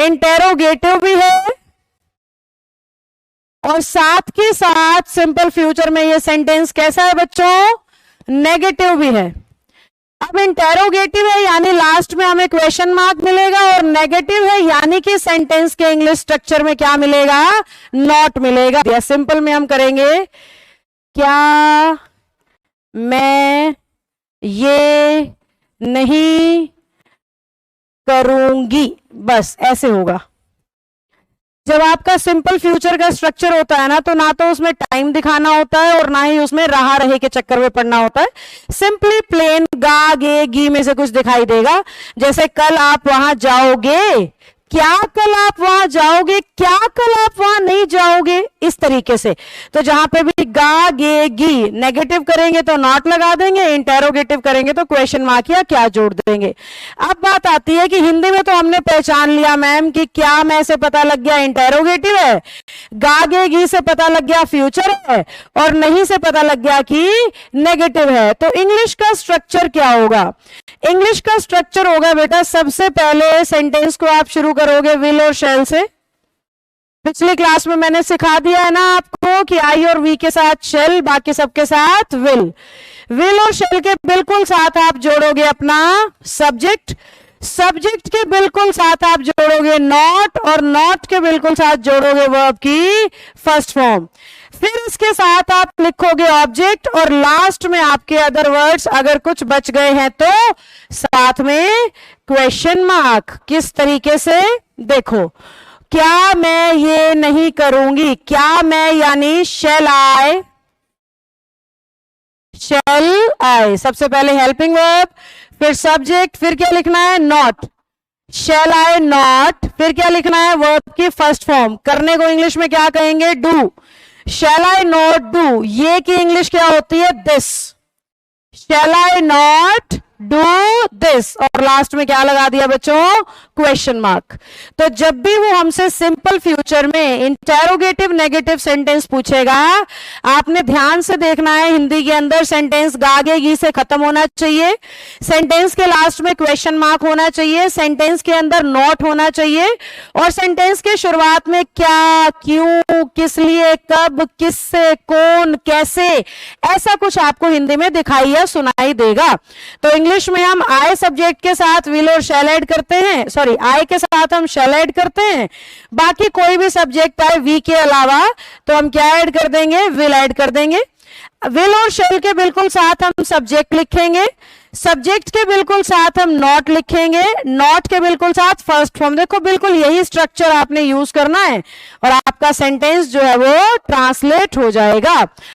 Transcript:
Interrogative भी है और साथ के साथ सिंपल फ्यूचर में ये सेंटेंस कैसा है बच्चों, नेगेटिव भी है। अब इंटेरोगेटिव है यानी लास्ट में हमें क्वेश्चन मार्क मिलेगा, और नेगेटिव है यानी कि सेंटेंस के इंग्लिश स्ट्रक्चर में क्या मिलेगा, नॉट मिलेगा। या सिंपल में हम करेंगे, क्या मैं ये नहीं करूंगी, बस ऐसे होगा। जब आपका सिंपल फ्यूचर का स्ट्रक्चर होता है ना, तो ना तो उसमें टाइम दिखाना होता है और ना ही उसमें रहा रहे के चक्कर में पड़ना होता है। सिंपली प्लेन गा गे गी में से कुछ दिखाई देगा, जैसे कल आप वहां जाओगे, क्या कल आप वहां जाओगे, क्या कल आप वहां नहीं जाओगे, इस तरीके से। तो जहां पे भी गा गे गी नेगेटिव करेंगे तो नॉट लगा देंगे, इंटेरोगेटिव करेंगे तो क्वेश्चन मार्क या क्या जोड़ देंगे। अब बात आती है कि हिंदी में तो हमने पहचान लिया मैम कि क्या मैं से पता लग गया इंटेरोगेटिव है, गा गे गी से पता लग गया फ्यूचर है, और नहीं से पता लग गया कि नेगेटिव है। तो इंग्लिश का स्ट्रक्चर क्या होगा, इंग्लिश का स्ट्रक्चर होगा बेटा, सबसे पहले सेंटेंस को आप शुरू करोगे विल और शैल से। पिछली क्लास में मैंने सिखा दिया है ना आपको कि आई और वी के साथ शैल, बाकी सबके साथ विल। विल और शैल के बिल्कुल साथ आप जोड़ोगे अपना सब्जेक्ट, सब्जेक्ट के बिल्कुल साथ आप जोड़ोगे नॉट, और नॉट के बिल्कुल साथ जोड़ोगे वर्ब की फर्स्ट फॉर्म। फिर इसके साथ आप लिखोगे ऑब्जेक्ट, और लास्ट में आपके अदर वर्ड्स अगर कुछ बच गए हैं तो साथ में क्वेश्चन मार्क। किस तरीके से, देखो, क्या मैं ये नहीं करूंगी, क्या मैं यानी शैल आई, शैल आई, सबसे पहले हेल्पिंग वर्ब, फिर सब्जेक्ट, फिर क्या लिखना है नॉट, शैल आई नॉट, फिर क्या लिखना है वर्ब की फर्स्ट फॉर्म। करने को इंग्लिश में क्या कहेंगे, do. Shall I not do, ये की इंग्लिश क्या होती है, this. Shall I not do this, और लास्ट में क्या लगा दिया बच्चों, क्वेश्चन मार्क। तो जब भी वो हमसे सिंपल फ्यूचर में इंटेरोगेटिव नेगेटिव सेंटेंस पूछेगा, आपने ध्यान से देखना है हिंदी के अंदर सेंटेंस गागेगी से खत्म होना चाहिए, सेंटेंस के लास्ट में क्वेश्चन मार्क होना चाहिए, सेंटेंस के अंदर नॉट होना चाहिए, और सेंटेंस के शुरुआत में क्या, क्यों, किस लिए, कब, किससे, कौन, कैसे, ऐसा कुछ आपको हिंदी में दिखाई या सुनाई देगा। तो इंग्लिश में हम आई सब्जेक्ट के साथ विल और शैल ऐड करते हैं, सॉरी आई के साथ हम शैल ऐड करते हैं, बाकी कोई भी सब्जेक्ट आए वी के अलावा तो हम क्या ऐड कर देंगे, विल ऐड कर देंगे। विल और शैल के बिल्कुल साथ हम सब्जेक्ट लिखेंगे, सब्जेक्ट के बिल्कुल साथ हम नॉट लिखेंगे, नॉट के बिल्कुल साथ फर्स्ट फॉर्म। देखो बिल्कुल यही स्ट्रक्चर आपने यूज करना है और आपका सेंटेंस जो है वो ट्रांसलेट हो जाएगा।